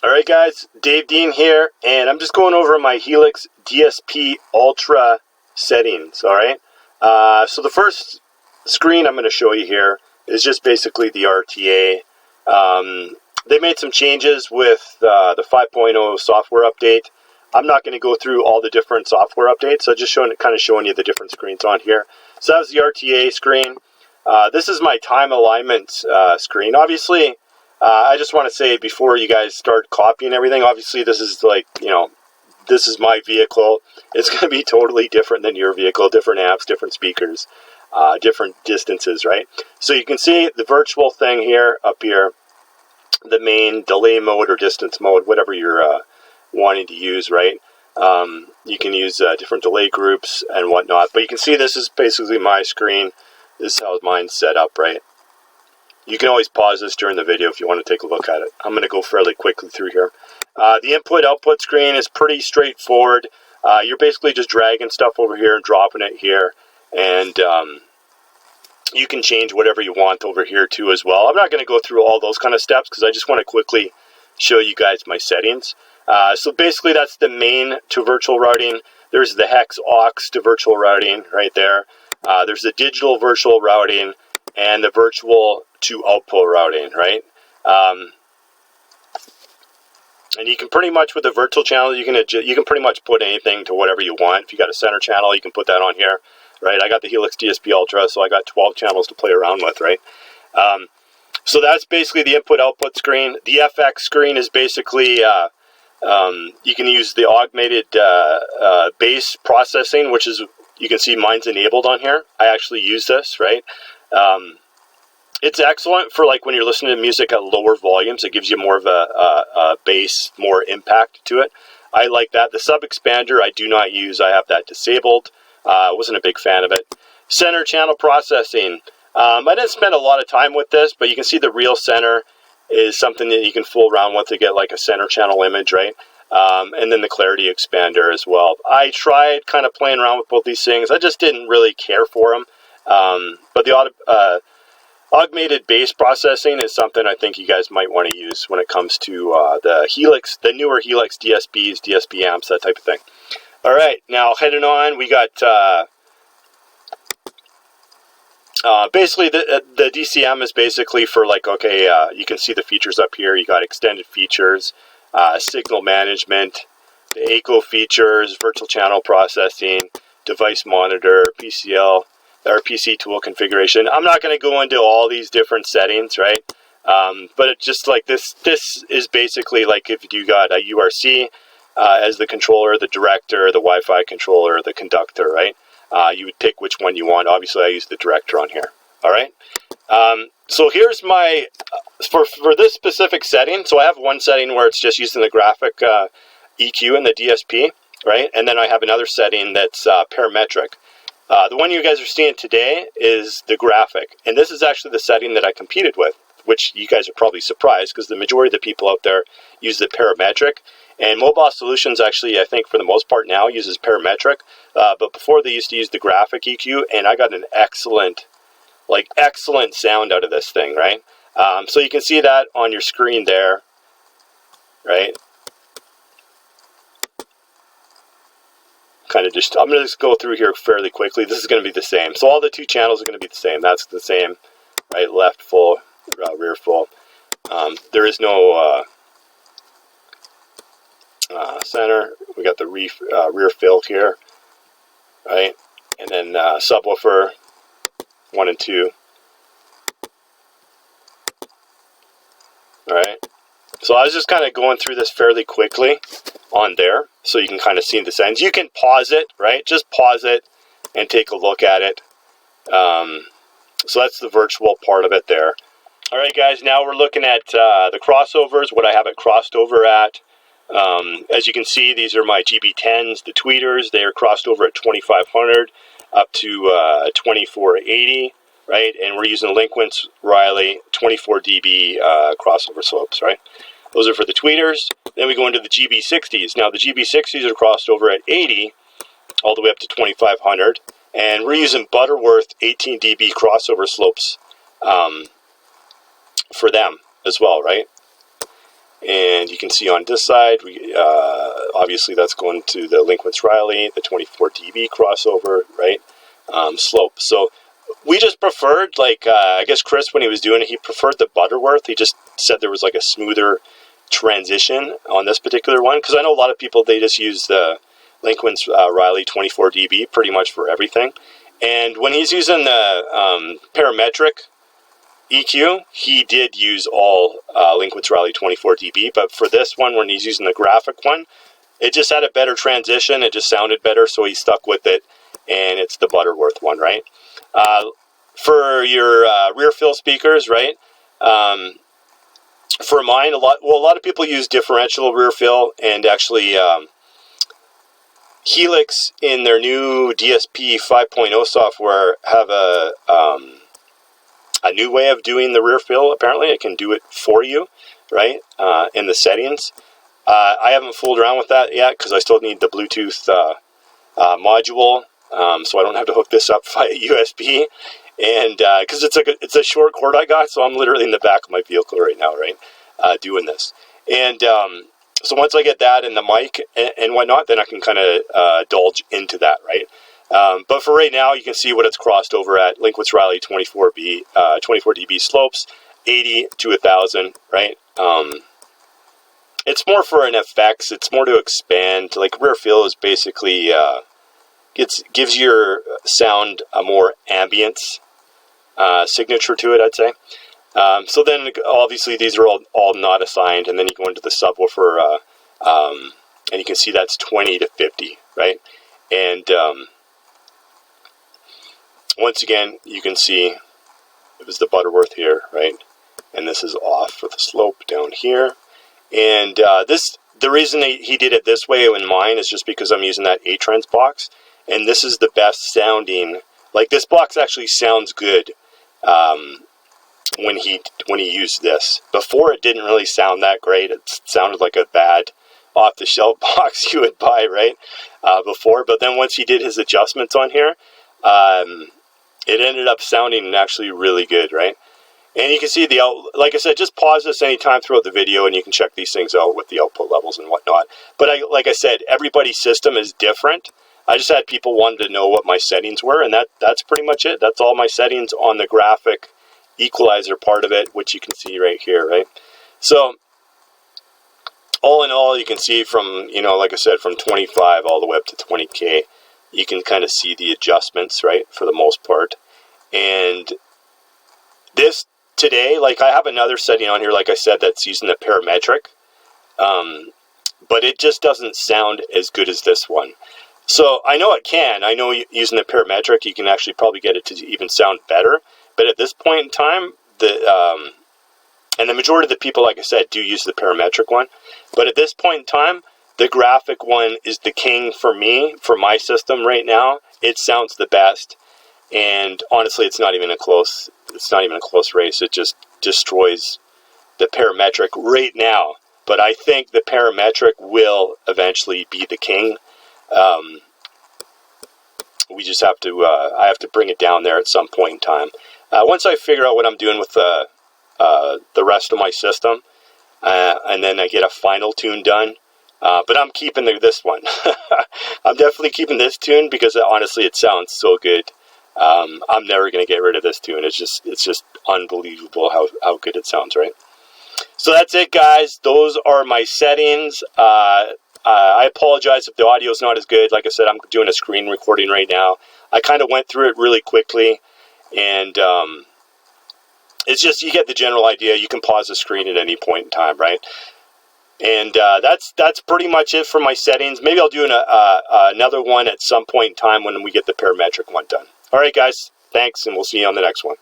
Alright guys, Dave Dean here, and I'm just going over my Helix DSP Ultra settings, alright? So the first screen I'm going to show you here is just basically the RTA. They made some changes with the 5.0 software update. I'm not going to go through all the different software updates, so just kind of showing you the different screens on here. So that's the RTA screen. This is my time alignment screen. Obviously, I just want to say before you guys start copying everything, obviously this is like, this is my vehicle. It's going to be totally different than your vehicle, different amps, different speakers, different distances, right? So you can see the virtual thing here, up here, the main delay mode or distance mode, whatever you're wanting to use, right? You can use different delay groups and whatnot, but you can see this is basically my screen. This is how mine's set up, right? You can always pause this during the video if you want to take a look at it. I'm going to go fairly quickly through here. The input-output screen is pretty straightforward. You're basically just dragging stuff over here and dropping it here. And you can change whatever you want over here too as well. I'm not going to go through all those kind of steps because I just want to quickly show you guys my settings. So basically that's the main to virtual routing. There's the hex aux to virtual routing right there. There's the digital virtual routing and the virtual to output routing, right? And you can pretty much, with the virtual channel, you can pretty much put anything to whatever you want. If you got a center channel, you can put that on here, right? I got the Helix DSP Ultra, so I got 12 channels to play around with, right? So that's basically the input-output screen. The FX screen is basically, you can use the augmented bass processing, which is, you can see mine's enabled on here. I actually use this, right? It's excellent for like when you're listening to music at lower volumes. It gives you more of a bass, more impact to it. I like that. The sub expander I do not use. I have that disabled. I wasn't a big fan of it. Center channel processing. I didn't spend a lot of time with this, but you can see the real center is something that you can fool around with to get like a center channel image, right? And then the clarity expander as well. I tried kind of playing around with both these things. I just didn't really care for them. But the augmented bass processing is something I think you guys might want to use when it comes to the Helix, the newer Helix DSPs, DSP amps, that type of thing. All right, now heading on, we got basically the DCM is basically for like, okay, you can see the features up here. You got extended features, signal management, the echo features, virtual channel processing, device monitor, PCL, or PC tool configuration. I'm not going to go into all these different settings, right? But it's just like this is basically like if you got a URC as the controller, the director, the Wi-Fi controller, the conductor, right? You would pick which one you want. Obviously, I use the director on here. All right. So here's my, for this specific setting, so I have one setting where it's just using the graphic EQ and the DSP, right? And then I have another setting that's parametric. The one you guys are seeing today is the graphic, and this is actually the setting that I competed with, which you guys are probably surprised because the majority of the people out there use the parametric, and Mobile Solutions actually, I think for the most part now, uses parametric, but before they used to use the graphic EQ, and I got an excellent sound out of this thing, right? So you can see that on your screen there, right? I'm going to just go through here fairly quickly. This is going to be the same. So all the two channels are going to be the same. That's the same, right? Left full, rear full. There is no center. We got the rear fill here, right? And then subwoofer 1 and 2. All right. So I was just kind of going through this fairly quickly on there, so you can kind of see the settings. You can pause it, right? Just pause it and take a look at it. So that's the virtual part of it there. All right, guys, now we're looking at the crossovers, what I have it crossed over at. As you can see, these are my GB10s, the tweeters. They are crossed over at 2500 up to 2480, right? And we're using Linkwin's Riley 24 dB crossover slopes, right? Those are for the tweeters. Then we go into the GB60s. Now the GB60s are crossed over at 80 all the way up to 2500. And we're using Butterworth 18 dB crossover slopes for them as well, right? And you can see on this side, obviously that's going to the Linkwitz-Riley, the 24 dB crossover, right? Slope. So we just preferred, like, I guess Chris, when he was doing it, he preferred the Butterworth. He just said there was like a smoother transition on this particular one. Because I know a lot of people, they just use the Linkwitz-Riley 24 dB pretty much for everything. And when he's using the parametric EQ, he did use all Linkwitz-Riley 24 dB, but for this one, when he's using the graphic one, it just had a better transition, it just sounded better, so he stuck with it, and it's the Butterworth one, right? For your rear fill speakers, right, for mine, a lot of people use differential rear fill, and actually Helix in their new DSP 5.0 software have a new way of doing the rear fill. Apparently it can do it for you, right, in the settings. I haven't fooled around with that yet because I still need the Bluetooth module, so I don't have to hook this up via USB, and because it's a short cord I got, so I'm literally in the back of my vehicle right now, right, doing this. And so once I get that and the mic and whatnot, then I can kind of indulge into that, right? But for right now, you can see what it's crossed over at. Linkwitz-Riley 24 dB slopes, 80 to 1,000, right? It's more for an effects. It's more to expand. Like rear fill is basically gives your sound a more ambience signature to it, I'd say. So then obviously these are all not assigned, and then you go into the subwoofer, and you can see that's 20 to 50, right? And once again, you can see it was the Butterworth here, right? And this is off for the slope down here. And the reason he did it this way in mine is just because I'm using that A-Trends box, and this is the best sounding. Like this box actually sounds good when he used this. Before it didn't really sound that great. It sounded like a bad off-the-shelf box you would buy, right? Before, but then once he did his adjustments on here, it ended up sounding actually really good, right? And you can see like I said, just pause this anytime throughout the video and you can check these things out with the output levels and whatnot. But like I said, everybody's system is different. I just had people wanting to know what my settings were, and that's pretty much it. That's all my settings on the graphic equalizer part of it, which you can see right here, right? So all in all, you can see from, like I said, from 25 all the way up to 20K, you can kind of see the adjustments, right, for the most part. And this today, like I have another setting on here, like I said, that's using the parametric, but it just doesn't sound as good as this one. So I know it can. I know using the parametric, you can actually probably get it to even sound better. But at this point in time, and the majority of the people, like I said, do use the parametric one. But at this point in time, the graphic one is the king for me, for my system right now. It sounds the best, and honestly, it's not even a close race. It just destroys the parametric right now. But I think the parametric will eventually be the king. We just have to. I have to bring it down there at some point in time. Once I figure out what I'm doing with the rest of my system, and then I get a final tune done. But I'm keeping this one. I'm definitely keeping this tune because honestly, it sounds so good. I'm never going to get rid of this tune. It's just unbelievable how good it sounds, right? So that's it, guys. Those are my settings. I apologize if the audio is not as good. Like I said, I'm doing a screen recording right now. I kind of went through it really quickly, and it's just, you get the general idea. You can pause the screen at any point in time, right? And that's pretty much it for my settings. Maybe I'll do another one at some point in time when we get the parametric one done. All right, guys. Thanks, and we'll see you on the next one.